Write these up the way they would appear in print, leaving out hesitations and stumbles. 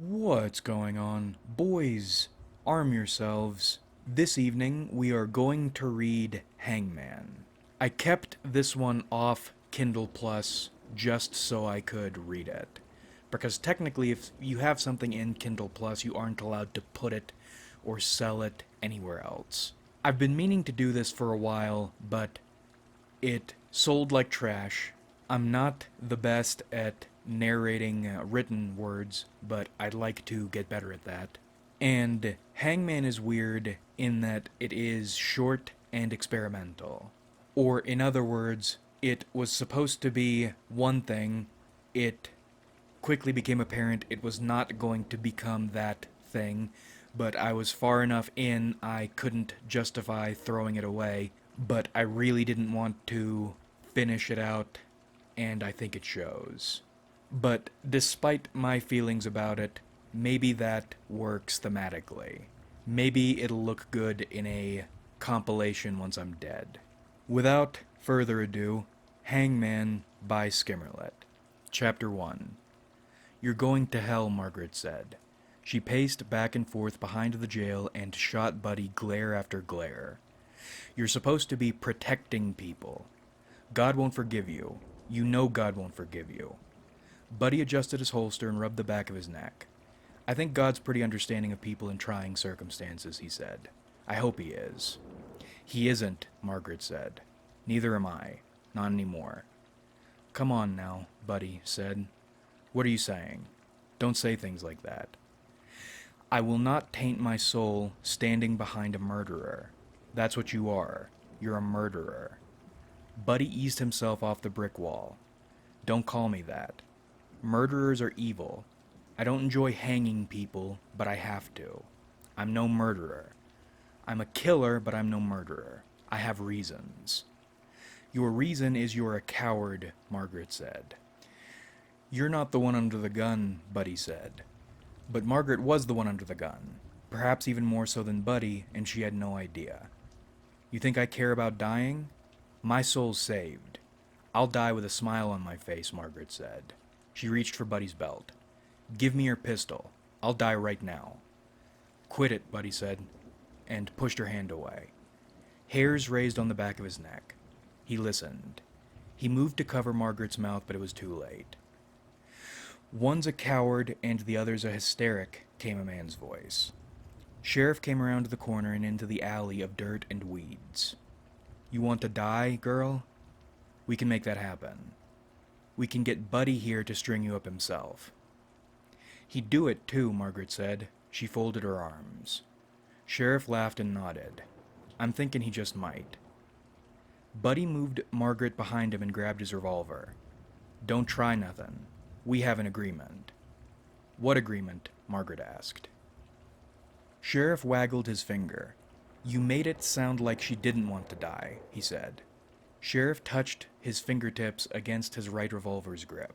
What's going on? Boys, arm yourselves. This evening we are going to read Hangman. I kept this one off Kindle Plus just so I could read it. Because technically, if you have something in Kindle Plus, you aren't allowed to put it or sell it anywhere else. I've been meaning to do this for a while, but it sold like trash. I'm not the best at narrating written words, but I'd like to get better at that. And Hangman is weird in that it is short and experimental. Or, in other words, it was supposed to be one thing, it quickly became apparent it was not going to become that thing, but I was far enough in I couldn't justify throwing it away, but I really didn't want to finish it out, and I think it shows. But despite my feelings about it, maybe that works thematically. Maybe it'll look good in a compilation once I'm dead. Without further ado, Hangman by Skimmerlit. Chapter 1. "You're going to hell," Margaret said. She paced back and forth behind the jail and shot Buddy glare after glare. "You're supposed to be protecting people. God won't forgive you. You know God won't forgive you." Buddy adjusted his holster and rubbed the back of his neck. "I think God's pretty understanding of people in trying circumstances," he said. "I hope he is." "He isn't," Margaret said. "Neither am I. Not anymore." "Come on now," Buddy said. "What are you saying? Don't say things like that." "I will not taint my soul standing behind a murderer. That's what you are. You're a murderer." Buddy eased himself off the brick wall. "Don't call me that. Murderers are evil. I don't enjoy hanging people, but I have to. I'm no murderer. I'm a killer, but I'm no murderer. I have reasons." "Your reason is you're a coward," Margaret said. "You're not the one under the gun," Buddy said. But Margaret was the one under the gun, perhaps even more so than Buddy, and she had no idea. "You think I care about dying? My soul's saved. I'll die with a smile on my face," Margaret said. She reached for Buddy's belt. "Give me your pistol. I'll die right now." "Quit it," Buddy said, and pushed her hand away. Hairs raised on the back of his neck. He listened. He moved to cover Margaret's mouth, but it was too late. "One's a coward and the other's a hysteric," came a man's voice. Sheriff came around the corner and into the alley of dirt and weeds. "You want to die, girl? We can make that happen. We can get Buddy here to string you up himself." "He'd do it too," Margaret said. She folded her arms. Sheriff laughed and nodded. "I'm thinking he just might." Buddy moved Margaret behind him and grabbed his revolver. "Don't try nothing. We have an agreement." "What agreement?" Margaret asked. Sheriff waggled his finger. "You made it sound like she didn't want to die," he said. Sheriff touched his fingertips against his right revolver's grip.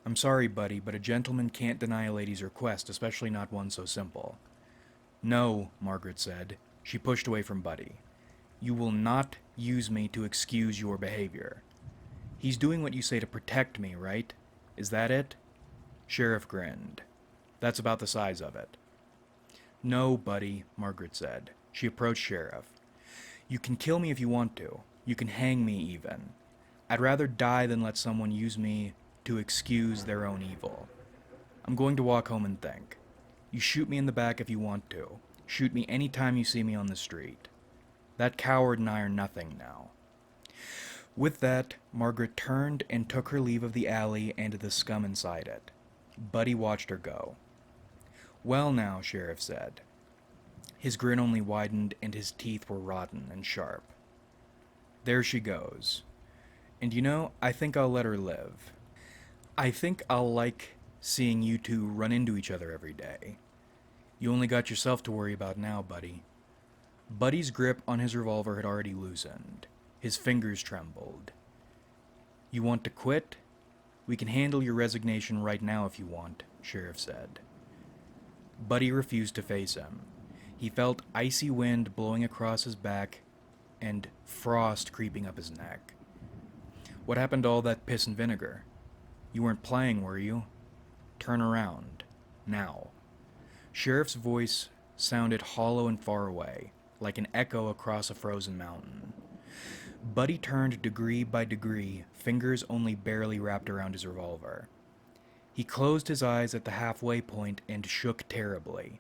"I'm sorry, Buddy, but a gentleman can't deny a lady's request, especially not one so simple." "No," Margaret said. She pushed away from Buddy. "You will not use me to excuse your behavior. He's doing what you say to protect me, right? Is that it?" Sheriff grinned. "That's about the size of it." "No, Buddy," Margaret said. She approached Sheriff. "You can kill me if you want to. You can hang me even. I'd rather die than let someone use me to excuse their own evil. I'm going to walk home and think. You shoot me in the back if you want to. Shoot me any time you see me on the street. That coward and I are nothing now." With that, Margaret turned and took her leave of the alley and the scum inside it. Buddy watched her go. "Well now," Sheriff said. His grin only widened and his teeth were rotten and sharp. "There she goes. And you know, I think I'll let her live. I think I'll like seeing you two run into each other every day. You only got yourself to worry about now, Buddy." Buddy's grip on his revolver had already loosened. His fingers trembled. "You want to quit? We can handle your resignation right now if you want," Sheriff said. Buddy refused to face him. He felt icy wind blowing across his back and frost creeping up his neck. "What happened to all that piss and vinegar? You weren't playing, were you? Turn around." Now. Sheriff's voice sounded hollow and far away, like an echo across a frozen mountain. Buddy turned degree by degree, fingers only barely wrapped around his revolver. He closed his eyes at the halfway point and shook terribly.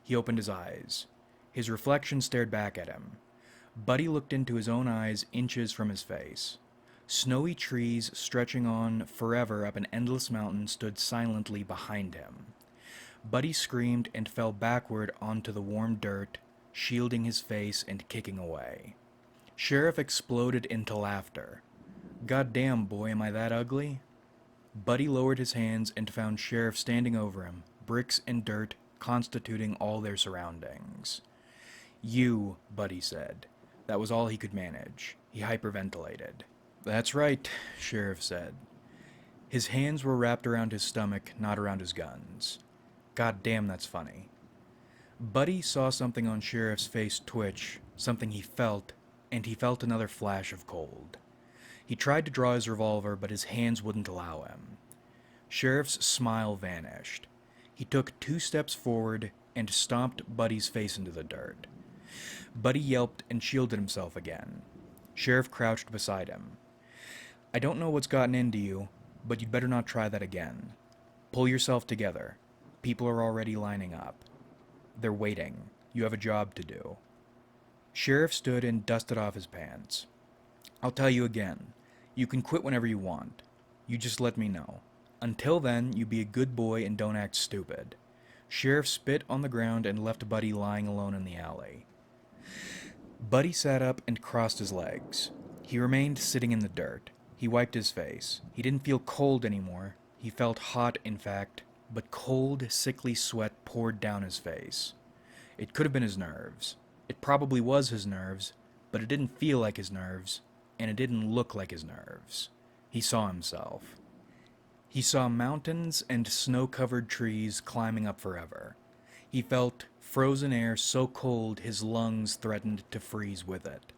He opened his eyes. His reflection stared back at him. Buddy looked into his own eyes inches from his face. Snowy trees stretching on forever up an endless mountain stood silently behind him. Buddy screamed and fell backward onto the warm dirt, shielding his face and kicking away. Sheriff exploded into laughter. "Goddamn, boy, am I that ugly?" Buddy lowered his hands and found Sheriff standing over him, bricks and dirt constituting all their surroundings. "You," Buddy said. That was all he could manage. He hyperventilated. "That's right," Sheriff said. His hands were wrapped around his stomach, not around his guns. "God damn, that's funny." Buddy saw something on Sheriff's face twitch, something he felt, and he felt another flash of cold. He tried to draw his revolver, but his hands wouldn't allow him. Sheriff's smile vanished. He took 2 steps forward and stomped Buddy's face into the dirt. Buddy yelped and shielded himself again. Sheriff crouched beside him. "I don't know what's gotten into you, but you'd better not try that again. Pull yourself together. People are already lining up. They're waiting. You have a job to do." Sheriff stood and dusted off his pants. "I'll tell you again. You can quit whenever you want. You just let me know. Until then, you be a good boy and don't act stupid." Sheriff spit on the ground and left Buddy lying alone in the alley. Buddy sat up and crossed his legs. He remained sitting in the dirt. He wiped his face. He didn't feel cold anymore. He felt hot, in fact, but cold, sickly sweat poured down his face. It could have been his nerves. It probably was his nerves, but it didn't feel like his nerves, and it didn't look like his nerves. He saw himself. He saw mountains and snow-covered trees climbing up forever. He felt frozen air so cold his lungs threatened to freeze with it.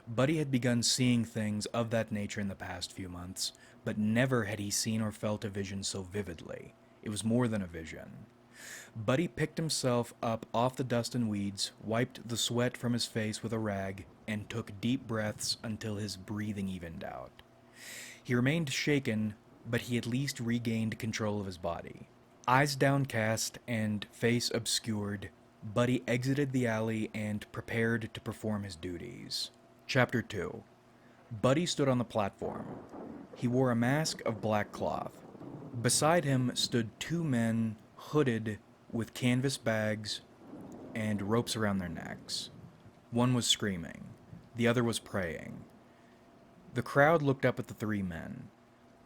Buddy had begun seeing things of that nature in the past few months, but never had he seen or felt a vision so vividly. It was more than a vision. Buddy picked himself up off the dust and weeds, wiped the sweat from his face with a rag, and took deep breaths until his breathing evened out. He remained shaken, but he at least regained control of his body. Eyes downcast and face obscured, Buddy exited the alley and prepared to perform his duties. Chapter 2. Buddy stood on the platform. He wore a mask of black cloth. Beside him stood 2 men, hooded, with canvas bags and ropes around their necks. One was screaming. The other was praying. The crowd looked up at the 3 men.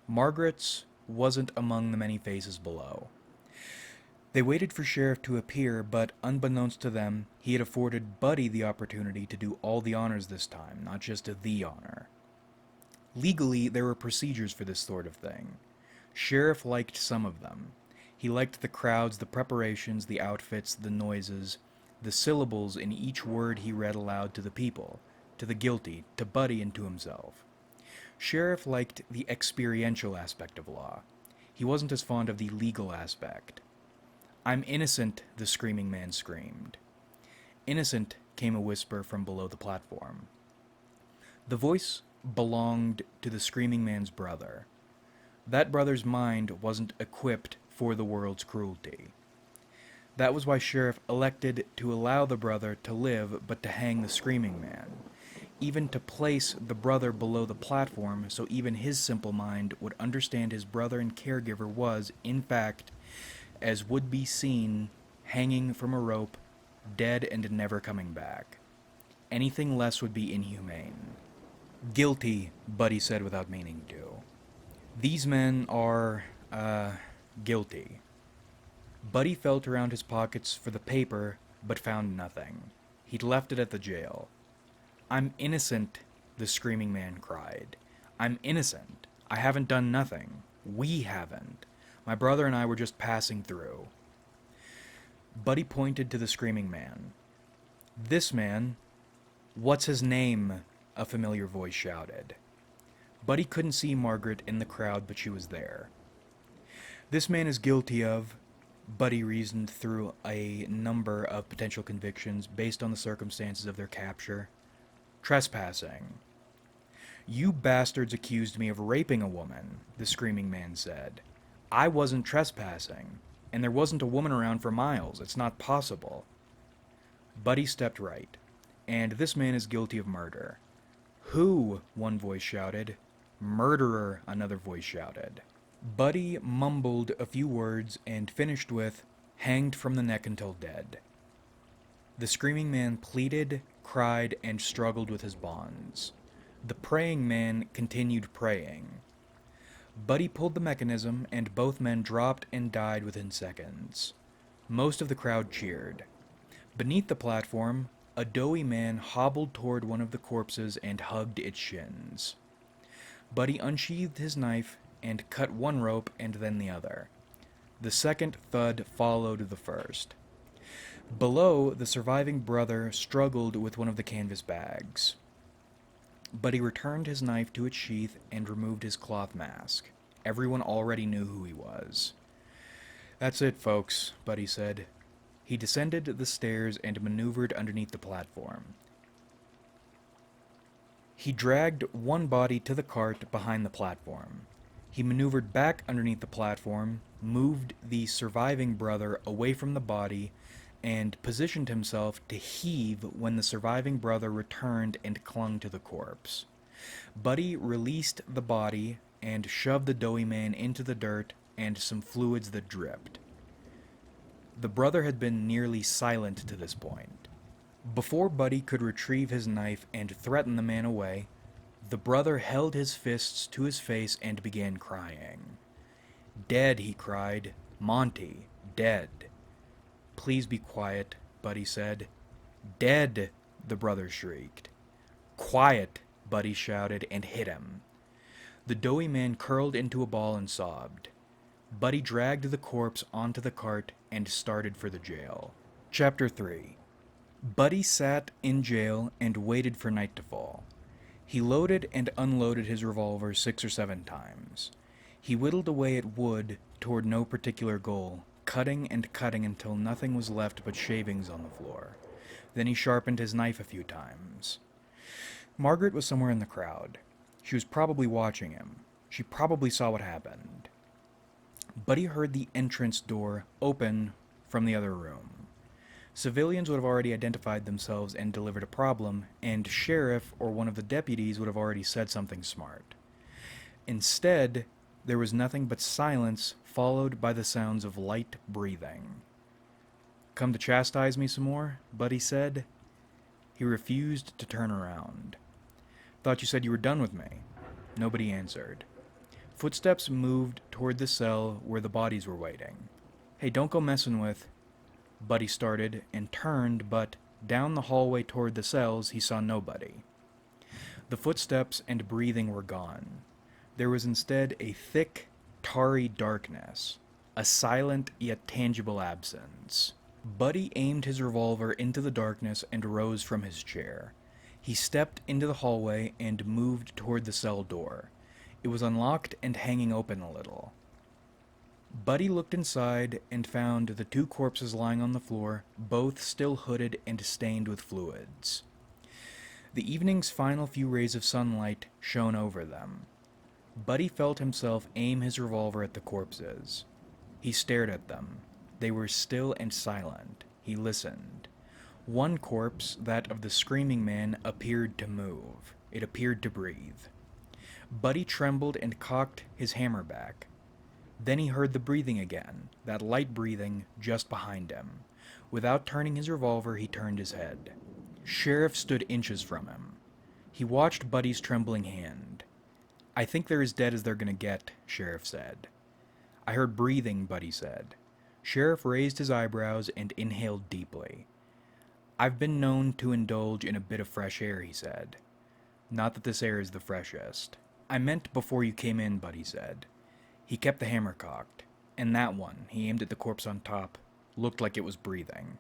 Margaret's wasn't among the many faces below. They waited for Sheriff to appear, but unbeknownst to them, he had afforded Buddy the opportunity to do all the honors this time, not just the honor. Legally, there were procedures for this sort of thing. Sheriff liked some of them. He liked the crowds, the preparations, the outfits, the noises, the syllables in each word he read aloud to the people, to the guilty, to Buddy, and to himself. Sheriff liked the experiential aspect of law. He wasn't as fond of the legal aspect. "I'm innocent," the screaming man screamed. "Innocent," came a whisper from below the platform. The voice belonged to the screaming man's brother. That brother's mind wasn't equipped for the world's cruelty. That was why Sheriff elected to allow the brother to live, but to hang the screaming man. Even to place the brother below the platform so even his simple mind would understand his brother and caregiver was, in fact, as would be seen, hanging from a rope, dead and never coming back. Anything less would be inhumane. "Guilty," Buddy said without meaning to. "These men are, guilty." Buddy felt around his pockets for the paper, but found nothing. He'd left it at the jail. "I'm innocent," the screaming man cried. "I'm innocent. I haven't done nothing. We haven't. My brother and I were just passing through." Buddy pointed to the screaming man. "This man, what's his name?" a familiar voice shouted. Buddy couldn't see Margaret in the crowd, but she was there. "This man is guilty of..." Buddy reasoned through a number of potential convictions based on the circumstances of their capture. Trespassing. You bastards accused me of raping a woman, the screaming man said. I wasn't trespassing, and there wasn't a woman around for miles. It's not possible. Buddy stepped right, and this man is guilty of murder. Who? One voice shouted. Murderer, another voice shouted. Buddy mumbled a few words and finished with, hanged from the neck until dead. The screaming man pleaded, cried, and struggled with his bonds. The praying man continued praying. Buddy pulled the mechanism, and both men dropped and died within seconds. Most of the crowd cheered. Beneath the platform, a doughy man hobbled toward one of the corpses and hugged its shins. Buddy unsheathed his knife and cut one rope and then the other. The second thud followed the first. Below, the surviving brother struggled with one of the canvas bags. Buddy returned his knife to its sheath and removed his cloth mask. Everyone already knew who he was. That's it, folks, Buddy said. He descended the stairs and maneuvered underneath the platform. He dragged one body to the cart behind the platform. He maneuvered back underneath the platform, moved the surviving brother away from the body, and positioned himself to heave when the surviving brother returned and clung to the corpse. Buddy released the body and shoved the doughy man into the dirt and some fluids that dripped. The brother had been nearly silent to this point. Before Buddy could retrieve his knife and threaten the man away, the brother held his fists to his face and began crying. Dead, he cried. Monty, dead. Please be quiet, Buddy said. Dead, the brother shrieked. Quiet, Buddy shouted and hit him. The doughy man curled into a ball and sobbed. Buddy dragged the corpse onto the cart and started for the jail. Chapter 3. Buddy sat in jail and waited for night to fall. He loaded and unloaded his revolver 6 or 7 times. He whittled away at wood toward no particular goal, cutting and cutting until nothing was left but shavings on the floor. Then he sharpened his knife a few times. Margaret was somewhere in the crowd. She was probably watching him. She probably saw what happened. Buddy heard the entrance door open from the other room. Civilians would have already identified themselves and delivered a problem, and sheriff or one of the deputies would have already said something smart. Instead, there was nothing but silence, followed by the sounds of light breathing. Come to chastise me some more? Buddy said. He refused to turn around. Thought you said you were done with me. Nobody answered. Footsteps moved toward the cell where the bodies were waiting. Hey, don't go messing with... Buddy started and turned, but down the hallway toward the cells he saw nobody. The footsteps and breathing were gone. There was instead a thick, tarry darkness, a silent yet tangible absence. Buddy aimed his revolver into the darkness and rose from his chair. He stepped into the hallway and moved toward the cell door. It was unlocked and hanging open a little. Buddy looked inside and found the 2 corpses lying on the floor, both still hooded and stained with fluids. The evening's final few rays of sunlight shone over them. Buddy felt himself aim his revolver at the corpses. He stared at them. They were still and silent. He listened. One corpse, that of the screaming man, appeared to move. It appeared to breathe. Buddy trembled and cocked his hammer back. Then he heard the breathing again, that light breathing just behind him. Without turning his revolver, he turned his head. Sheriff stood inches from him. He watched Buddy's trembling hand. I think they're as dead as they're gonna get, Sheriff said. I heard breathing, Buddy said. Sheriff raised his eyebrows and inhaled deeply. I've been known to indulge in a bit of fresh air, he said. Not that this air is the freshest. I meant before you came in, Buddy said. He kept the hammer cocked, and that one, he aimed at the corpse on top, looked like it was breathing.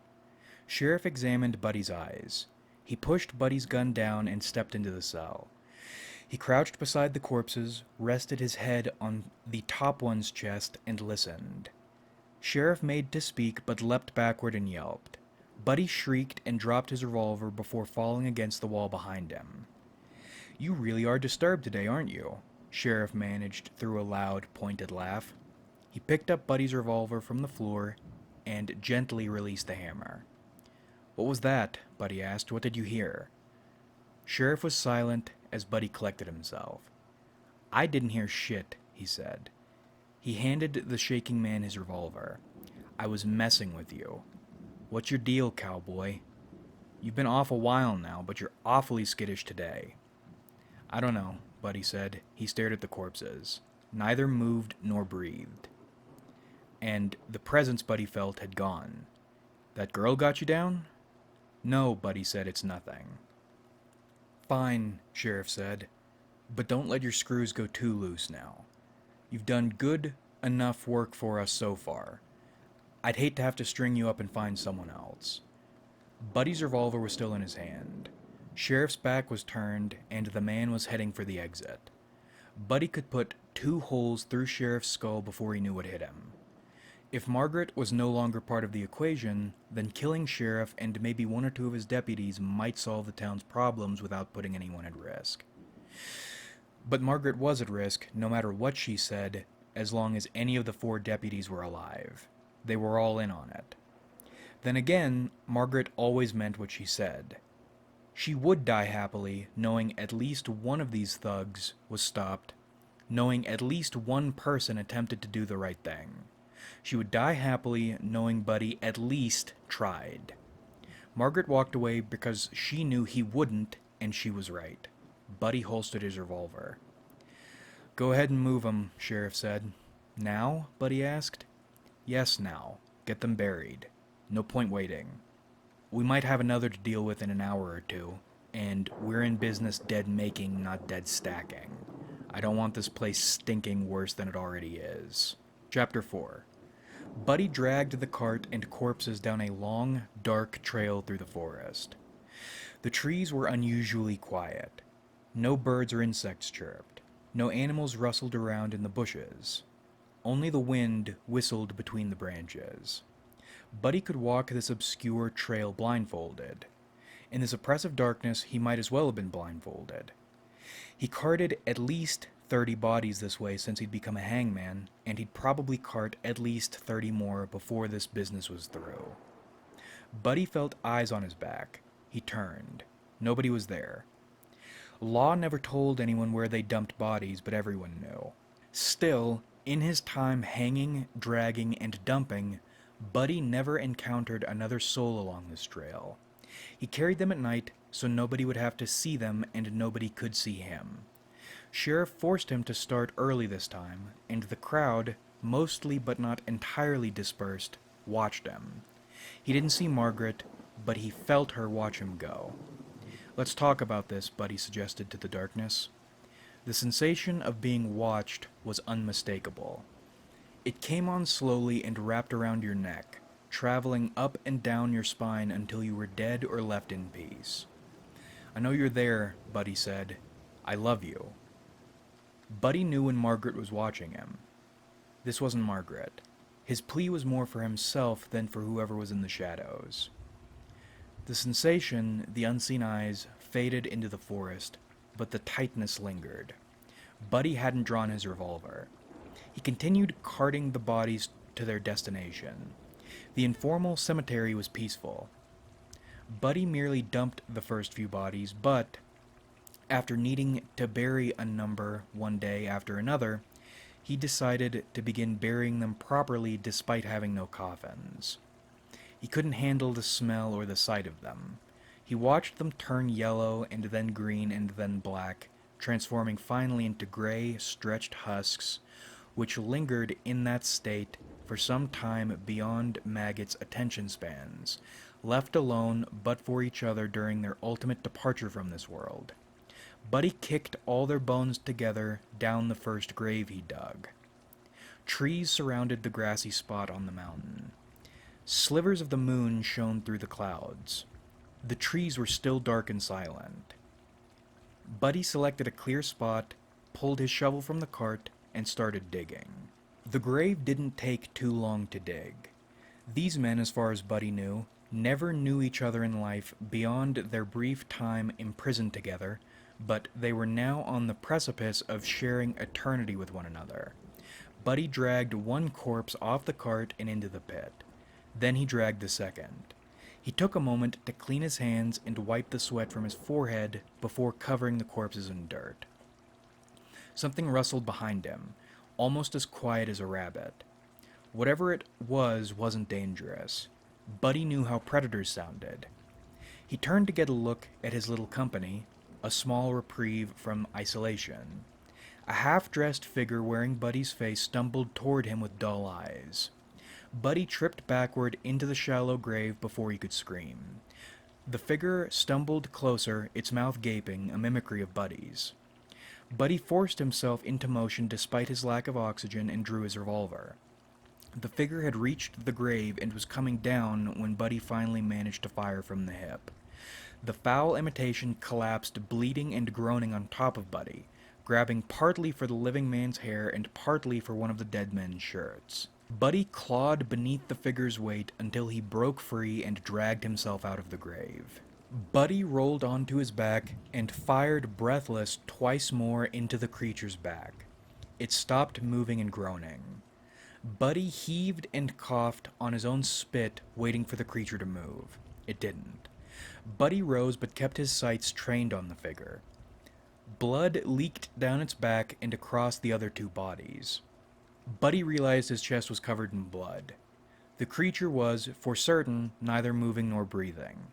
Sheriff examined Buddy's eyes. He pushed Buddy's gun down and stepped into the cell. He crouched beside the corpses, rested his head on the top one's chest, and listened. Sheriff made to speak but leapt backward and yelped. Buddy shrieked and dropped his revolver before falling against the wall behind him. "You really are disturbed today, aren't you?" Sheriff managed through a loud, pointed laugh. He picked up Buddy's revolver from the floor and gently released the hammer. "What was that?" Buddy asked. "What did you hear?" Sheriff was silent as Buddy collected himself. "I didn't hear shit," he said. He handed the shaking man his revolver. "I was messing with you. What's your deal, cowboy? You've been off a while now, but you're awfully skittish today." "I don't know," Buddy said. He stared at the corpses. Neither moved nor breathed. And the presence Buddy felt had gone. "That girl got you down?" "No," Buddy said, "it's nothing." "Fine," Sheriff said, "but don't let your screws go too loose now. You've done good enough work for us so far. I'd hate to have to string you up and find someone else." Buddy's revolver was still in his hand. Sheriff's back was turned, and the man was heading for the exit. Buddy could put 2 holes through Sheriff's skull before he knew what hit him. If Margaret was no longer part of the equation, then killing Sheriff and maybe 1 or 2 of his deputies might solve the town's problems without putting anyone at risk. But Margaret was at risk, no matter what she said, as long as any of the 4 deputies were alive. They were all in on it. Then again, Margaret always meant what she said. She would die happily, knowing at least one of these thugs was stopped, knowing at least one person attempted to do the right thing. She would die happily, knowing Buddy at least tried. Margaret walked away because she knew he wouldn't, and she was right. Buddy holstered his revolver. "Go ahead and move 'em," Sheriff said. "Now?" Buddy asked. "Yes, now. Get them buried. No point waiting. We might have another to deal with in an hour or 2, and we're in business dead making, not dead stacking. I don't want this place stinking worse than it already is." Chapter 4. Buddy dragged the cart and corpses down a long, dark trail through the forest. The trees were unusually quiet. No birds or insects chirped. No animals rustled around in the bushes. Only the wind whistled between the branches. Buddy could walk this obscure trail blindfolded. In this oppressive darkness, he might as well have been blindfolded. He carted at least 30 bodies this way since he'd become a hangman, and he'd probably cart at least 30 more before this business was through. Buddy felt eyes on his back. He turned. Nobody was there. Law never told anyone where they dumped bodies, but everyone knew. Still, in his time hanging, dragging, and dumping, Buddy never encountered another soul along this trail. He carried them at night so nobody would have to see them and nobody could see him. Sheriff forced him to start early this time, and the crowd, mostly but not entirely dispersed, watched him. He didn't see Margaret, but he felt her watch him go. "Let's talk about this," Buddy suggested to the darkness. The sensation of being watched was unmistakable. It came on slowly and wrapped around your neck, traveling up and down your spine until you were dead or left in peace. "I know you're there," Buddy said. "I love you." Buddy knew when Margaret was watching him. This wasn't Margaret. His plea was more for himself than for whoever was in the shadows. The sensation, the unseen eyes, faded into the forest, but the tightness lingered. Buddy hadn't drawn his revolver. He continued carting the bodies to their destination. The informal cemetery was peaceful. Buddy merely dumped the first few bodies, but after needing to bury a number one day after another, he decided to begin burying them properly despite having no coffins. He couldn't handle the smell or the sight of them. He watched them turn yellow and then green and then black, transforming finally into gray, stretched husks, which lingered in that state for some time beyond maggots' attention spans, left alone but for each other during their ultimate departure from this world. Buddy kicked all their bones together down the first grave he dug. Trees surrounded the grassy spot on the mountain. Slivers of the moon shone through the clouds. The trees were still dark and silent. Buddy selected a clear spot, pulled his shovel from the cart, and started digging. The grave didn't take too long to dig. These men, as far as Buddy knew, never knew each other in life beyond their brief time imprisoned together, but they were now on the precipice of sharing eternity with one another. Buddy dragged one corpse off the cart and into the pit. Then he dragged the second. He took a moment to clean his hands and wipe the sweat from his forehead before covering the corpses in dirt. Something rustled behind him, almost as quiet as a rabbit. Whatever it was wasn't dangerous. Buddy knew how predators sounded. He turned to get a look at his little company, a small reprieve from isolation. A half-dressed figure wearing Buddy's face stumbled toward him with dull eyes. Buddy tripped backward into the shallow grave before he could scream. The figure stumbled closer, its mouth gaping, a mimicry of Buddy's. Buddy forced himself into motion despite his lack of oxygen and drew his revolver. The figure had reached the grave and was coming down when Buddy finally managed to fire from the hip. The foul imitation collapsed, bleeding and groaning on top of Buddy, grabbing partly for the living man's hair and partly for one of the dead men's shirts. Buddy clawed beneath the figure's weight until he broke free and dragged himself out of the grave. Buddy rolled onto his back and fired breathless twice more into the creature's back. It stopped moving and groaning. Buddy heaved and coughed on his own spit, waiting for the creature to move. It didn't. Buddy rose but kept his sights trained on the figure. Blood leaked down its back and across the other two bodies. Buddy realized his chest was covered in blood. The creature was, for certain, neither moving nor breathing.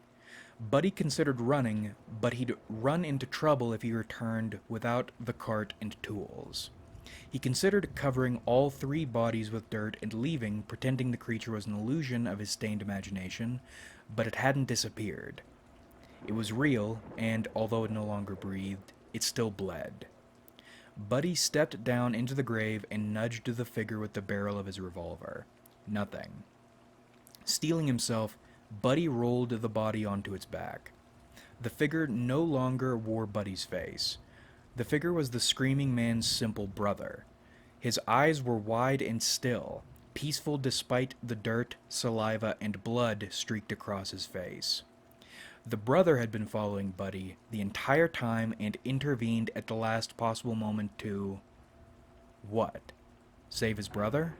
Buddy considered running, but he'd run into trouble if he returned without the cart and tools. He considered covering all three bodies with dirt and leaving, pretending the creature was an illusion of his stained imagination, but it hadn't disappeared. It was real, and although it no longer breathed, it still bled. Buddy stepped down into the grave and nudged the figure with the barrel of his revolver. Nothing. Steeling himself, Buddy rolled the body onto its back. The figure no longer wore Buddy's face. The figure was the screaming man's simple brother. His eyes were wide and still, peaceful despite the dirt, saliva, and blood streaked across his face. The brother had been following Buddy the entire time and intervened at the last possible moment to... what? Save his brother?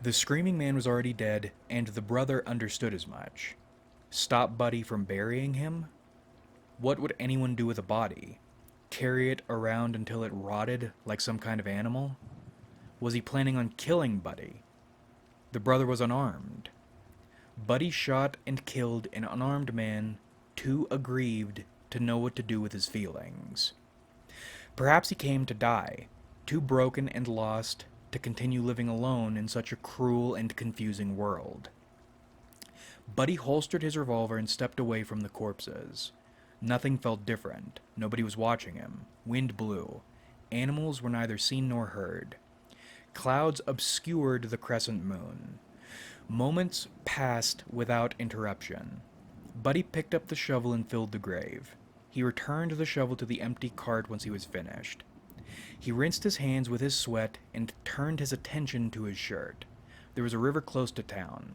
The screaming man was already dead, and the brother understood as much. Stop Buddy from burying him? What would anyone do with a body? Carry it around until it rotted like some kind of animal? Was he planning on killing Buddy? The brother was unarmed. Buddy shot and killed an unarmed man, too aggrieved to know what to do with his feelings. Perhaps he came to die, too broken and lost to continue living alone in such a cruel and confusing world. Buddy holstered his revolver and stepped away from the corpses. Nothing felt different. Nobody was watching him. Wind blew. Animals were neither seen nor heard. Clouds obscured the crescent moon. Moments passed without interruption. Buddy picked up the shovel and filled the grave. He returned the shovel to the empty cart once he was finished. He rinsed his hands with his sweat and turned his attention to his shirt. There was a river close to town.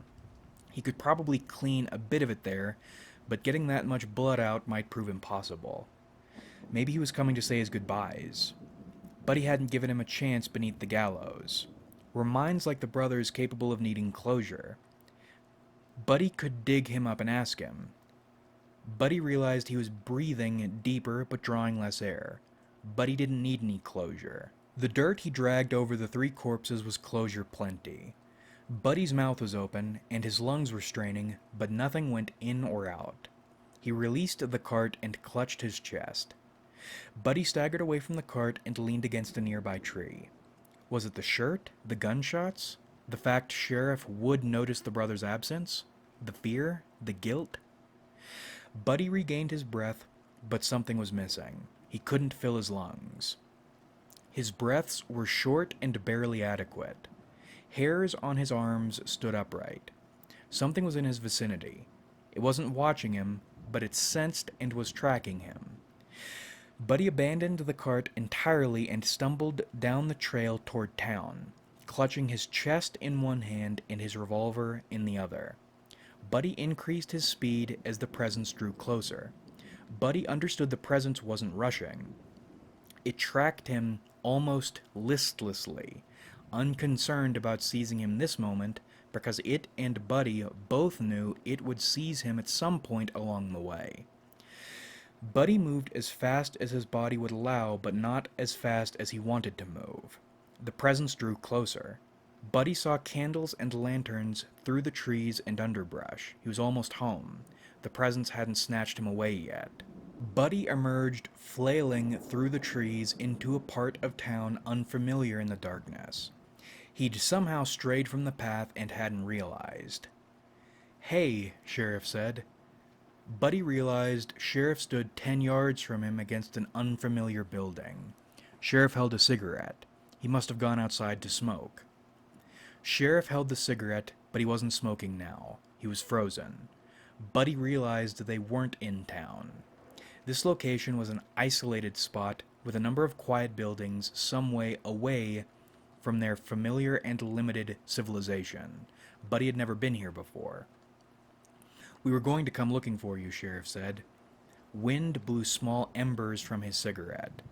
He could probably clean a bit of it there, but getting that much blood out might prove impossible. Maybe he was coming to say his goodbyes. Buddy hadn't given him a chance beneath the gallows. Were minds like the brothers capable of needing closure? Buddy could dig him up and ask him. Buddy realized he was breathing deeper but drawing less air. Buddy didn't need any closure. The dirt he dragged over the three corpses was closure plenty. Buddy's mouth was open, and his lungs were straining, but nothing went in or out. He released the cart and clutched his chest. Buddy staggered away from the cart and leaned against a nearby tree. Was it the shirt? The gunshots? The fact Sheriff would notice the brother's absence? The fear? The guilt? Buddy regained his breath, but something was missing. He couldn't fill his lungs. His breaths were short and barely adequate. Hairs on his arms stood upright. Something was in his vicinity. It wasn't watching him, but it sensed and was tracking him. Buddy abandoned the cart entirely and stumbled down the trail toward town. clutching his chest in one hand and his revolver in the other. Buddy increased his speed as the presence drew closer. Buddy understood the presence wasn't rushing. It tracked him almost listlessly, unconcerned about seizing him this moment because it and Buddy both knew it would seize him at some point along the way. Buddy moved as fast as his body would allow, but not as fast as he wanted to move. The presence drew closer. Buddy saw candles and lanterns through the trees and underbrush. He was almost home. The presence hadn't snatched him away yet. Buddy emerged, flailing through the trees into a part of town unfamiliar in the darkness. He'd somehow strayed from the path and hadn't realized. "Hey," Sheriff said. Buddy realized Sheriff stood 10 yards from him against an unfamiliar building. Sheriff held a cigarette. He must have gone outside to smoke. Sheriff held the cigarette, but he wasn't smoking now. He was frozen. Buddy realized they weren't in town. This location was an isolated spot with a number of quiet buildings some way away from their familiar and limited civilization. Buddy had never been here before. "We were going to come looking for you," Sheriff said. Wind blew small embers from his cigarette.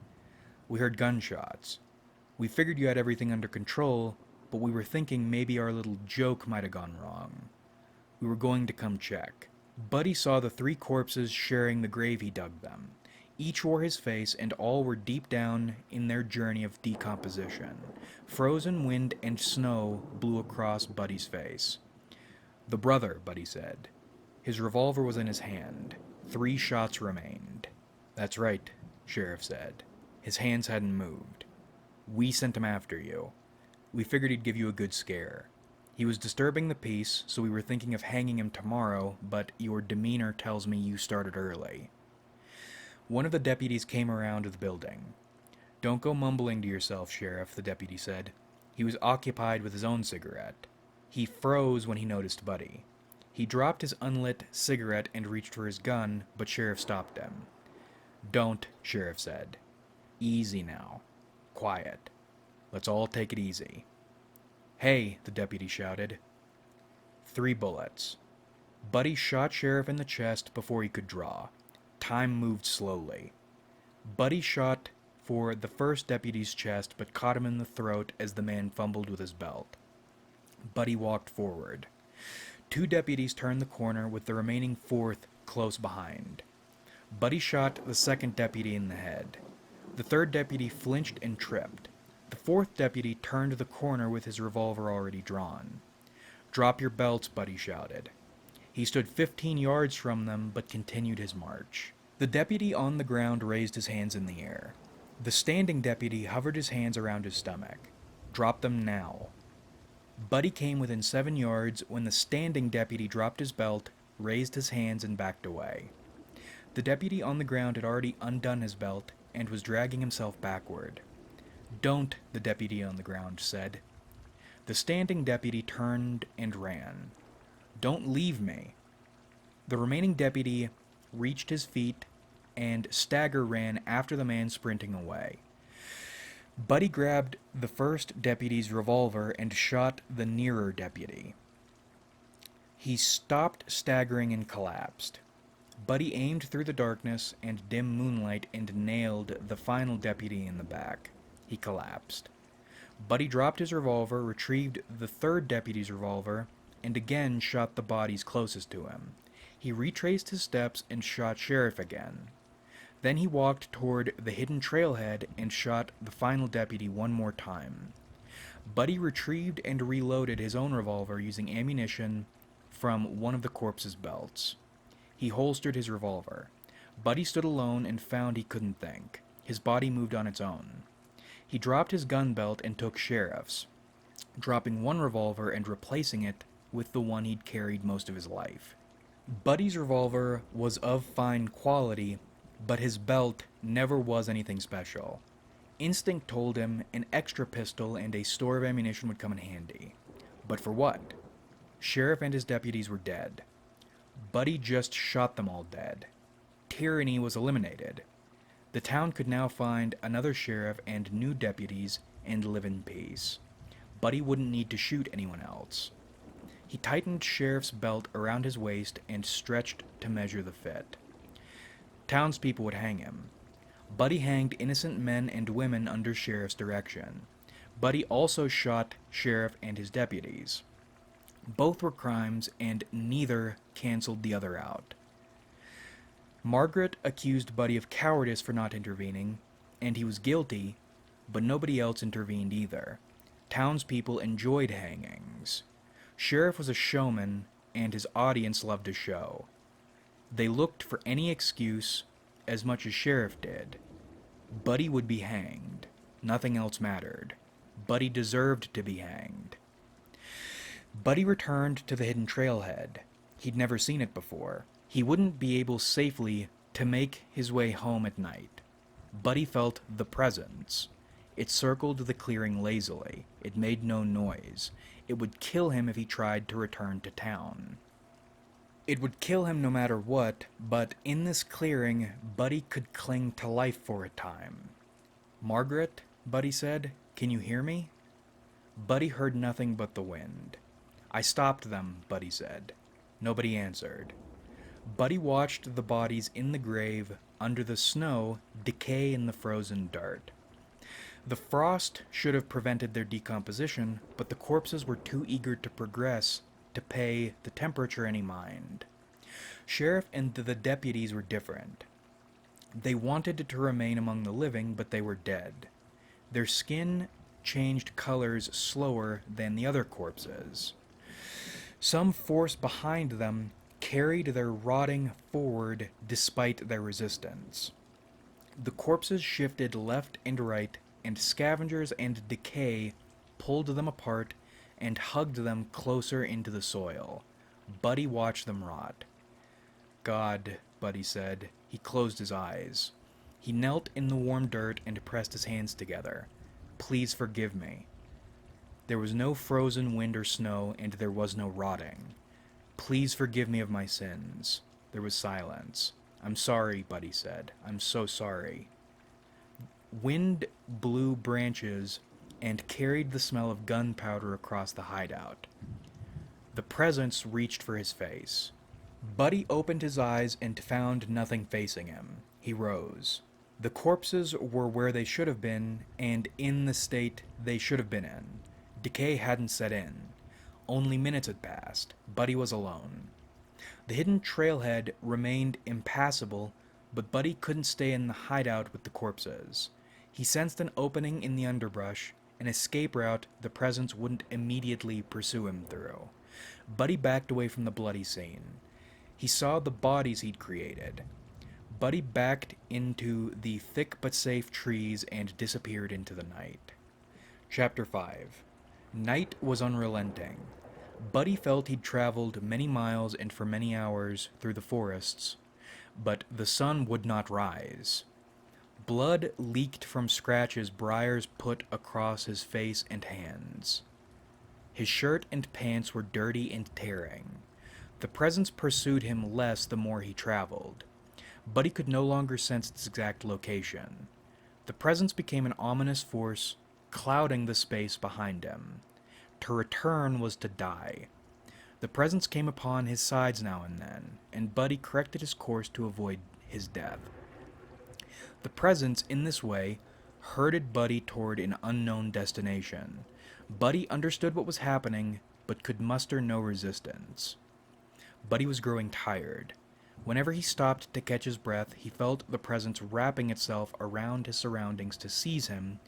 "We heard gunshots. We figured you had everything under control, but we were thinking maybe our little joke might have gone wrong. We were going to come check." Buddy saw the 3 corpses sharing the grave he dug them. Each wore his face, and all were deep down in their journey of decomposition. Frozen wind and snow blew across Buddy's face. "The brother," Buddy said. His revolver was in his hand. 3 shots remained. "That's right," Sheriff said. His hands hadn't moved. "We sent him after you. We figured he'd give you a good scare. He was disturbing the peace, so we were thinking of hanging him tomorrow, but your demeanor tells me you started early." One of the deputies came around to the building. "Don't go mumbling to yourself, Sheriff," the deputy said. He was occupied with his own cigarette. He froze when he noticed Buddy. He dropped his unlit cigarette and reached for his gun, but Sheriff stopped him. "Don't," Sheriff said. "Easy now. Quiet. Let's all take it easy." "Hey," the deputy shouted. 3 bullets. Buddy shot Sheriff in the chest before he could draw. Time moved slowly. Buddy shot for the first deputy's chest, but caught him in the throat as the man fumbled with his belt. Buddy walked forward. 2 deputies turned the corner, with the remaining 4th close behind. Buddy shot the 2nd deputy in the head. The 3rd deputy flinched and tripped. The 4th deputy turned the corner with his revolver already drawn. "Drop your belts," Buddy shouted. He stood 15 yards from them, but continued his march. The deputy on the ground raised his hands in the air. The standing deputy hovered his hands around his stomach. "Drop them now." Buddy came within 7 yards when the standing deputy dropped his belt, raised his hands, and backed away. The deputy on the ground had already undone his belt and was dragging himself backward. "Don't," the deputy on the ground said. The standing deputy turned and ran. "Don't leave me." The remaining deputy reached his feet and stagger ran after the man sprinting away. Buddy grabbed the first deputy's revolver and shot the nearer deputy. He stopped staggering and collapsed. Buddy aimed through the darkness and dim moonlight and nailed the final deputy in the back. He collapsed. Buddy dropped his revolver, retrieved the 3rd deputy's revolver, and again shot the bodies closest to him. He retraced his steps and shot Sheriff again. Then he walked toward the hidden trailhead and shot the final deputy one more time. Buddy retrieved and reloaded his own revolver using ammunition from one of the corpse's belts. He holstered his revolver. Buddy stood alone and found he couldn't think. His body moved on its own. He dropped his gun belt and took Sheriff's, dropping one revolver and replacing it with the one he'd carried most of his life. Buddy's revolver was of fine quality, but his belt never was anything special. Instinct told him an extra pistol and a store of ammunition would come in handy. But for what? Sheriff and his deputies were dead. Buddy just shot them all dead. Tyranny was eliminated. The town could now find another sheriff and new deputies and live in peace. Buddy wouldn't need to shoot anyone else. He tightened Sheriff's belt around his waist and stretched to measure the fit. Townspeople would hang him. Buddy hanged innocent men and women under Sheriff's direction. Buddy also shot Sheriff and his deputies. Both were crimes, and neither canceled the other out. Margaret accused Buddy of cowardice for not intervening, and he was guilty, but nobody else intervened either. Townspeople enjoyed hangings. Sheriff was a showman, and his audience loved a show. They looked for any excuse as much as Sheriff did. Buddy would be hanged. Nothing else mattered. Buddy deserved to be hanged. Buddy returned to the hidden trailhead. He'd never seen it before. He wouldn't be able safely to make his way home at night. Buddy felt the presence. It circled the clearing lazily. It made no noise. It would kill him if he tried to return to town. It would kill him no matter what, but in this clearing, Buddy could cling to life for a time. "Margaret," Buddy said, "can you hear me?" Buddy heard nothing but the wind. "I stopped them," Buddy said. Nobody answered. Buddy watched the bodies in the grave under the snow decay in the frozen dirt. The frost should have prevented their decomposition, but the corpses were too eager to progress to pay the temperature any mind. Sheriff and the deputies were different. They wanted to remain among the living, but they were dead. Their skin changed colors slower than the other corpses. Some force behind them carried their rotting forward despite their resistance. The corpses shifted left and right, and scavengers and decay pulled them apart and hugged them closer into the soil. Buddy watched them rot. "God," Buddy said. He closed his eyes. He knelt in the warm dirt and pressed his hands together. "Please forgive me." There was no frozen wind or snow, and there was no rotting. "Please forgive me of my sins." There was silence. "I'm sorry," Buddy said. "I'm so sorry." Wind blew branches and carried the smell of gunpowder across the hideout. The presence reached for his face. Buddy opened his eyes and found nothing facing him. He rose. The corpses were where they should have been, and in the state they should have been in. Decay hadn't set in. Only minutes had passed. Buddy was alone. The hidden trailhead remained impassable, but Buddy couldn't stay in the hideout with the corpses. He sensed an opening in the underbrush, an escape route the presence wouldn't immediately pursue him through. Buddy backed away from the bloody scene. He saw the bodies he'd created. Buddy backed into the thick but safe trees and disappeared into the night. Chapter 5. Night was unrelenting. Buddy felt he'd traveled many miles and for many hours through the forests, but the sun would not rise. Blood leaked from scratches Briars put across his face and hands. His shirt and pants were dirty and tearing. The presence pursued him less the more he traveled. Buddy could no longer sense its exact location. The presence became an ominous force, clouding the space behind him. To return was to die. The presence came upon his sides now and then, and Buddy corrected his course to avoid his death. The presence, in this way, herded Buddy toward an unknown destination. Buddy understood what was happening, but could muster no resistance. Buddy was growing tired. Whenever he stopped to catch his breath, he felt the presence wrapping itself around his surroundings to seize him,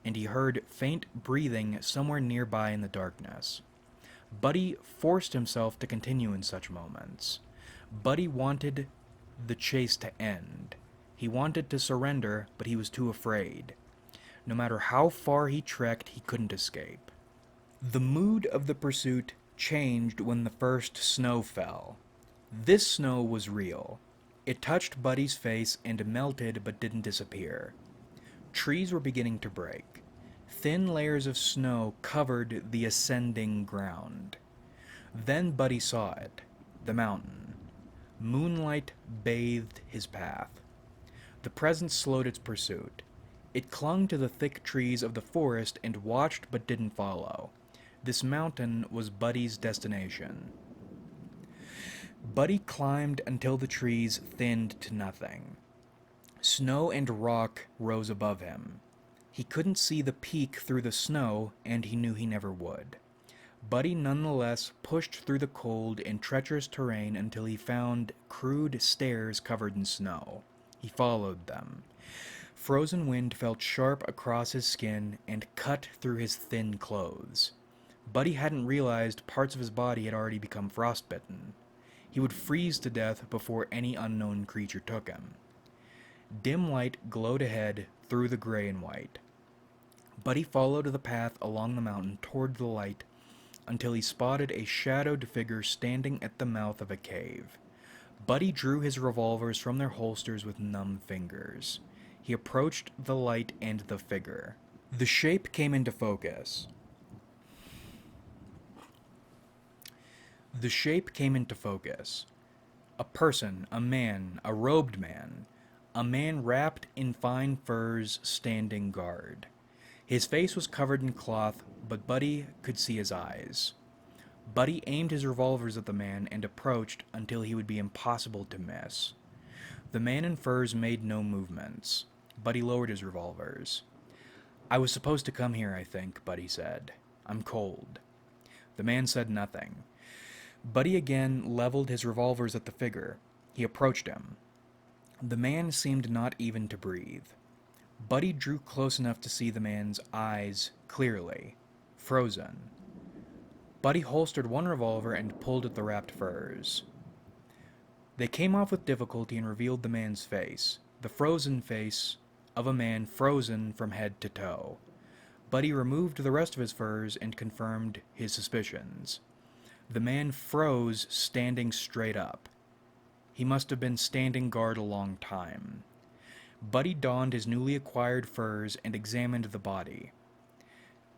and he heard faint breathing somewhere nearby in the darkness. Buddy forced himself to continue in such moments. Buddy wanted the chase to end. He wanted to surrender, but he was too afraid. No matter how far he trekked, he couldn't escape. The mood of the pursuit changed when the first snow fell. This snow was real. It touched Buddy's face and melted but didn't disappear. Trees were beginning to break. Thin layers of snow covered the ascending ground. Then Buddy saw it, the mountain. Moonlight bathed his path. The presence slowed its pursuit. It clung to the thick trees of the forest and watched but didn't follow. This mountain was Buddy's destination. Buddy climbed until the trees thinned to nothing. Snow and rock rose above him. He couldn't see the peak through the snow, and he knew he never would. Buddy nonetheless pushed through the cold and treacherous terrain until he found crude stairs covered in snow. He followed them. Frozen wind felt sharp across his skin and cut through his thin clothes. Buddy hadn't realized parts of his body had already become frostbitten. He would freeze to death before any unknown creature took him. Dim light glowed ahead through the gray and white. Buddy followed the path along the mountain toward the light until he spotted a shadowed figure standing at the mouth of a cave. Buddy drew his revolvers from their holsters with numb fingers. He approached the light and the figure. The shape came into focus. A person, a man, a robed man. A man wrapped in fine furs standing guard. His face was covered in cloth, but Buddy could see his eyes. Buddy aimed his revolvers at the man and approached until he would be impossible to miss. The man in furs made no movements. Buddy lowered his revolvers. "I was supposed to come here, I think," Buddy said. "I'm cold." The man said nothing. Buddy again leveled his revolvers at the figure. He approached him. The man seemed not even to breathe. Buddy drew close enough to see the man's eyes clearly. Frozen. Buddy holstered one revolver and pulled at the wrapped furs. They came off with difficulty and revealed the man's face, the frozen face of a man frozen from head to toe. Buddy removed the rest of his furs and confirmed his suspicions. The man froze standing straight up. He must have been standing guard a long time. Buddy donned his newly acquired furs and examined the body.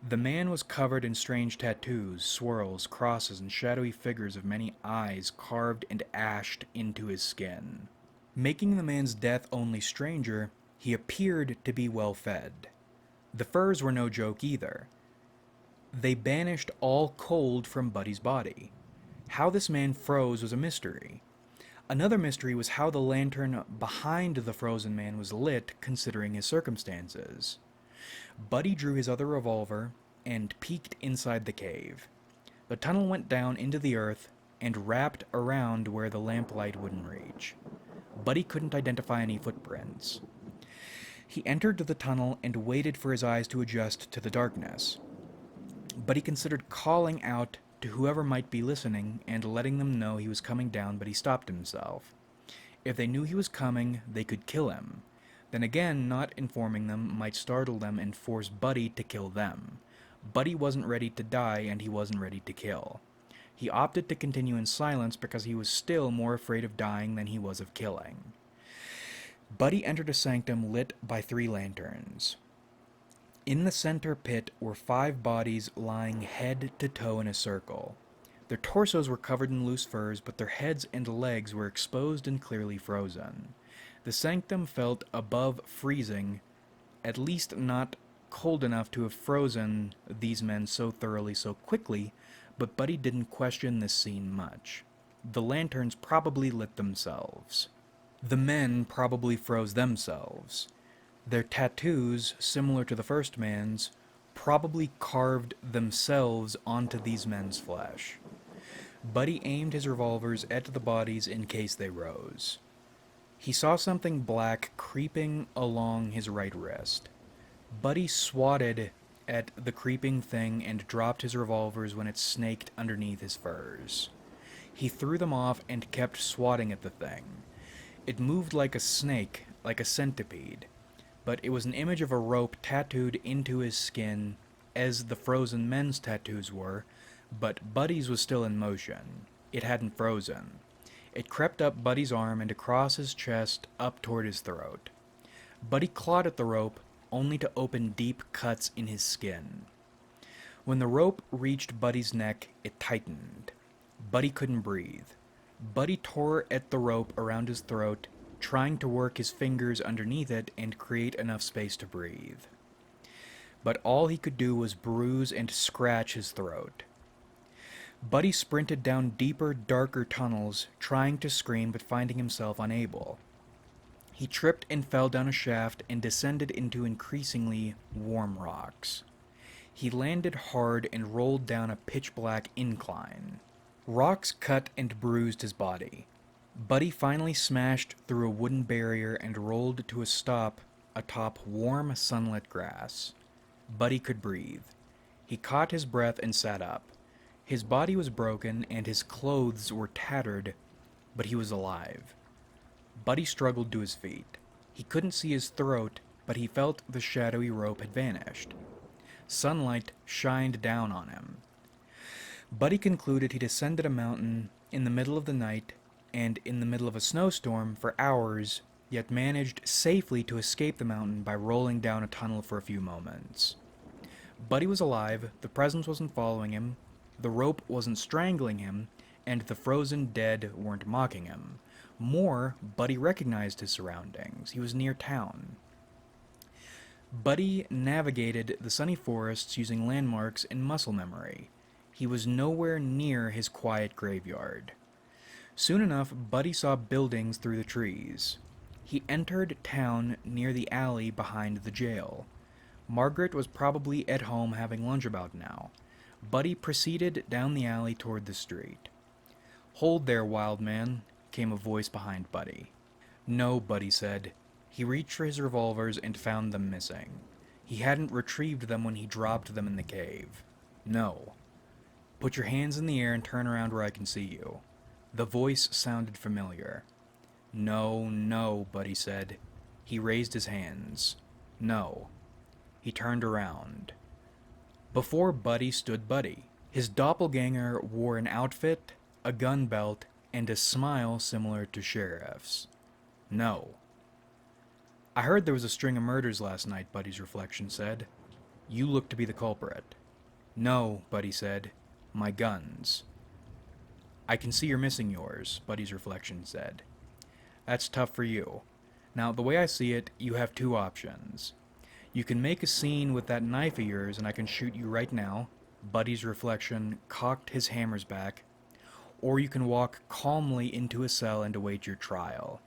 The man was covered in strange tattoos, swirls, crosses, and shadowy figures of many eyes carved and ashed into his skin. Making the man's death only stranger, he appeared to be well fed. The furs were no joke either. They banished all cold from Buddy's body. How this man froze was a mystery. Another mystery was how the lantern behind the frozen man was lit, considering his circumstances. Buddy drew his other revolver and peeked inside the cave. The tunnel went down into the earth and wrapped around where the lamplight wouldn't reach. Buddy couldn't identify any footprints. He entered the tunnel and waited for his eyes to adjust to the darkness. Buddy considered calling out to whoever might be listening and letting them know he was coming down, but he stopped himself. If they knew he was coming, they could kill him. Then again, not informing them might startle them and force Buddy to kill them. Buddy wasn't ready to die, and he wasn't ready to kill. He opted to continue in silence because he was still more afraid of dying than he was of killing. Buddy entered a sanctum lit by 3 lanterns. In the center pit were 5 bodies lying head to toe in a circle. Their torsos were covered in loose furs, but their heads and legs were exposed and clearly frozen. The sanctum felt above freezing, at least not cold enough to have frozen these men so thoroughly so quickly, but Buddy didn't question this scene much. The lanterns probably lit themselves. The men probably froze themselves. Their tattoos, similar to the first man's, probably carved themselves onto these men's flesh. Buddy aimed his revolvers at the bodies in case they rose. He saw something black creeping along his right wrist. Buddy swatted at the creeping thing and dropped his revolvers when it snaked underneath his furs. He threw them off and kept swatting at the thing. It moved like a snake, like a centipede, but it was an image of a rope tattooed into his skin, as the frozen men's tattoos were, but Buddy's was still in motion. It hadn't frozen. It crept up Buddy's arm and across his chest up toward his throat. Buddy clawed at the rope, only to open deep cuts in his skin. When the rope reached Buddy's neck, it tightened. Buddy couldn't breathe. Buddy tore at the rope around his throat, trying to work his fingers underneath it and create enough space to breathe. but all he could do was bruise and scratch his throat. Buddy sprinted down deeper, darker tunnels, trying to scream but finding himself unable. He tripped and fell down a shaft and descended into increasingly warm rocks. He landed hard and rolled down a pitch-black incline. Rocks cut and bruised his body. Buddy finally smashed through a wooden barrier and rolled to a stop atop warm, sunlit grass. Buddy could breathe. He caught his breath and sat up. His body was broken and his clothes were tattered, but he was alive. Buddy struggled to his feet. He couldn't see his throat, but he felt the shadowy rope had vanished. Sunlight shined down on him. Buddy concluded he'd ascended a mountain in the middle of the night and in the middle of a snowstorm for hours, yet managed safely to escape the mountain by rolling down a tunnel for a few moments. Buddy was alive, the presence wasn't following him, the rope wasn't strangling him, and the frozen dead weren't mocking him. More, Buddy recognized his surroundings. He was near town. Buddy navigated the sunny forests using landmarks and muscle memory. He was nowhere near his quiet graveyard. Soon enough, Buddy saw buildings through the trees. He entered town near the alley behind the jail. Margaret was probably at home having lunch about now. Buddy proceeded down the alley toward the street. "Hold there, wild man," came a voice behind Buddy. "No," Buddy said. He reached for his revolvers and found them missing. He hadn't retrieved them when he dropped them in the cave. "No." "Put your hands in the air and turn around where I can see you." The voice sounded familiar. "No, no," Buddy said. He raised his hands. "No." He turned around. Before Buddy stood Buddy. His doppelganger wore an outfit, a gun belt, and a smile similar to Sheriff's. "No." "I heard there was a string of murders last night," Buddy's reflection said. "You look to be the culprit." "No," Buddy said. "My guns." "I can see you're missing yours," Buddy's reflection said. "That's tough for you. Now, the way I see it, you have two options. You can make a scene with that knife of yours and I can shoot you right now." Buddy's reflection cocked his hammers back. "Or you can walk calmly into a cell and await your trial."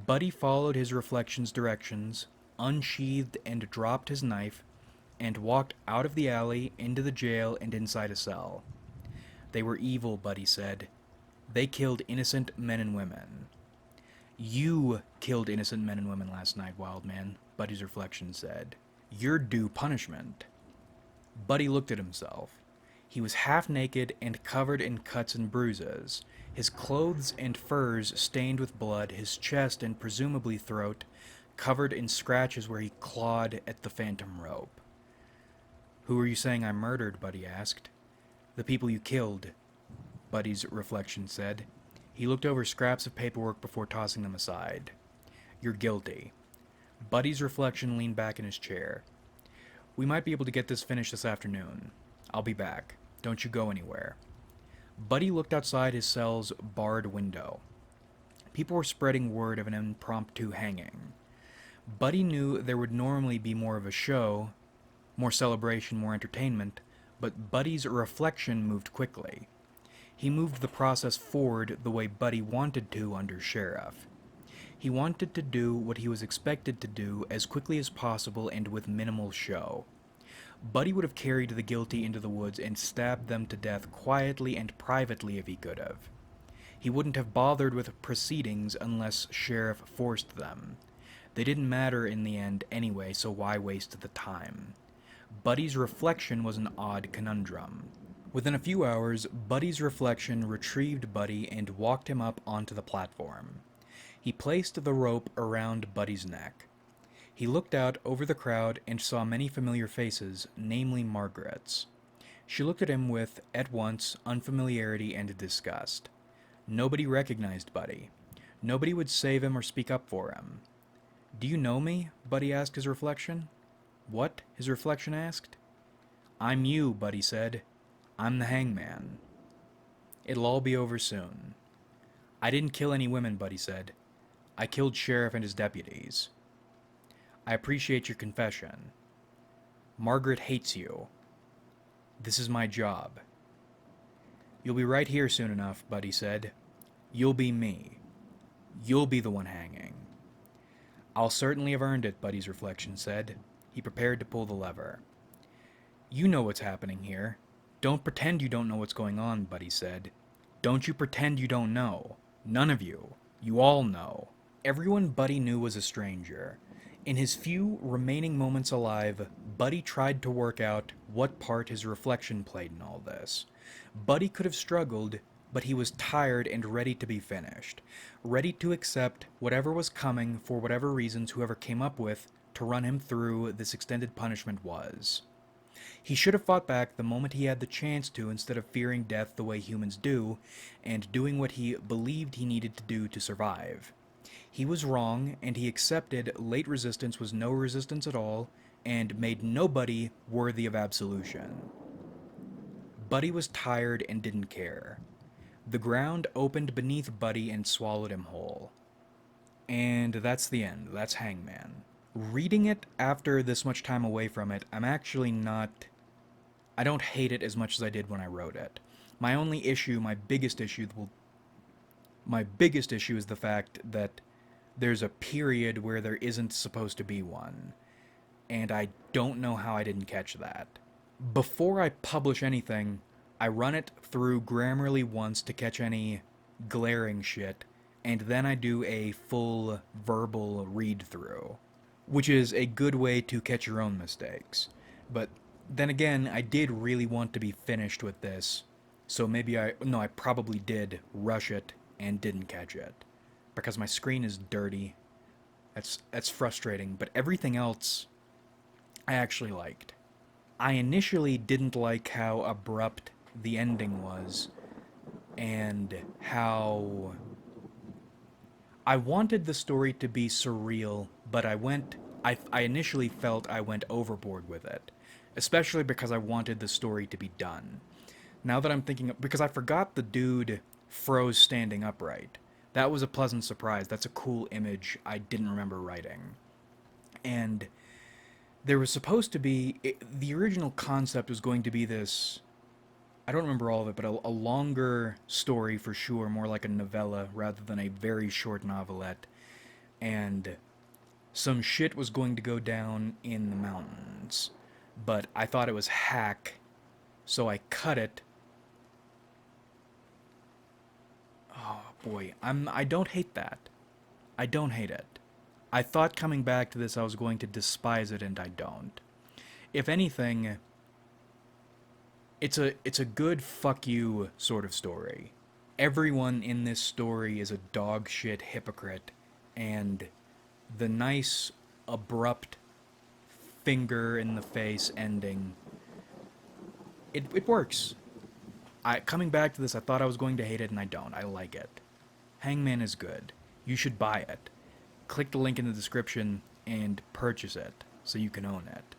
Buddy followed his reflection's directions, unsheathed and dropped his knife, and walked out of the alley, into the jail, and inside a cell. "They were evil," Buddy said. "They killed innocent men and women." "You killed innocent men and women last night, wild man," Buddy's reflection said. "You're due punishment." Buddy looked at himself. He was half naked and covered in cuts and bruises, his clothes and furs stained with blood, his chest and presumably throat covered in scratches where he clawed at the phantom rope. "Who are you saying I murdered?" Buddy asked. "The people you killed," Buddy's reflection said. He looked over scraps of paperwork before tossing them aside. "You're guilty." Buddy's reflection leaned back in his chair. "We might be able to get this finished this afternoon. I'll be back. Don't you go anywhere." Buddy looked outside his cell's barred window. People were spreading word of an impromptu hanging. Buddy knew there would normally be more of a show, more celebration, more entertainment, but Buddy's reflection moved quickly. He moved the process forward the way Buddy wanted to under Sheriff. He wanted to do what he was expected to do as quickly as possible and with minimal show. Buddy would have carried the guilty into the woods and stabbed them to death quietly and privately if he could have. He wouldn't have bothered with proceedings unless Sheriff forced them. They didn't matter in the end anyway, so why waste the time? Buddy's reflection was an odd conundrum. Within a few hours, Buddy's reflection retrieved Buddy and walked him up onto the platform. He placed the rope around Buddy's neck. He looked out over the crowd and saw many familiar faces, namely Margaret's. She looked at him with, at once, unfamiliarity and disgust. Nobody recognized Buddy. Nobody would save him or speak up for him. "Do you know me?" Buddy asked his reflection. "What?" his reflection asked. "I'm you," Buddy said. "I'm the Hangman." "It'll all be over soon." "I didn't kill any women," Buddy said. "I killed Sheriff and his deputies." "I appreciate your confession." Margaret hates you. This is my job. You'll be right here soon enough, Buddy said. You'll be me. You'll be the one hanging. I'll certainly have earned it, Buddy's reflection said. He prepared to pull the lever. You know what's happening here. Don't pretend you don't know what's going on, Buddy said. Don't you pretend you don't know. None of you. You all know. Everyone Buddy knew was a stranger. In his few remaining moments alive, Buddy tried to work out what part his reflection played in all this. Buddy could have struggled, but he was tired and ready to be finished. Ready to accept whatever was coming for whatever reasons whoever came up with to run him through this extended punishment was. He should have fought back the moment he had the chance to instead of fearing death the way humans do, and doing what he believed he needed to do to survive. He was wrong, and he accepted late resistance was no resistance at all, and made nobody worthy of absolution. Buddy was tired and didn't care. The ground opened beneath Buddy and swallowed him whole. And that's the end. That's Hangman. Reading it after this much time away from it, I'm actually not... I don't hate it as much as I did when I wrote it. My only issue, my biggest issue is the fact that there's a period where there isn't supposed to be one. And I don't know how I didn't catch that. Before I publish anything, I run it through Grammarly once to catch any glaring shit, and then I do a full verbal read-through, which is a good way to catch your own mistakes. But then again, I did really want to be finished with this, so maybe I probably did rush it and didn't catch it, because my screen is dirty. That's frustrating, but everything else I actually liked. I initially didn't like how abrupt the ending was, and how I wanted the story to be surreal, but I initially felt I went overboard with it, especially because I wanted the story to be done. Now that I'm thinking, because I forgot the dude froze standing upright. That was a pleasant surprise. That's a cool image I didn't remember writing. And there was supposed to be, the original concept was going to be this, I don't remember all of it, but a longer story for sure, more like a novella rather than a very short novelette. And some shit was going to go down in the mountains. But I thought it was hack, so I cut it. Oh boy, I don't hate that. I don't hate it. I thought coming back to this I was going to despise it, and I don't. If anything, it's a good fuck you sort of story. Everyone in this story is a dog shit hypocrite, and the nice, abrupt, finger in the face ending, it works. Coming back to this, I thought I was going to hate it, and I don't. I like it. Hangman is good. You should buy it. Click the link in the description and purchase it so you can own it.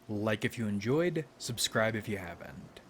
Like if you enjoyed, subscribe if you haven't.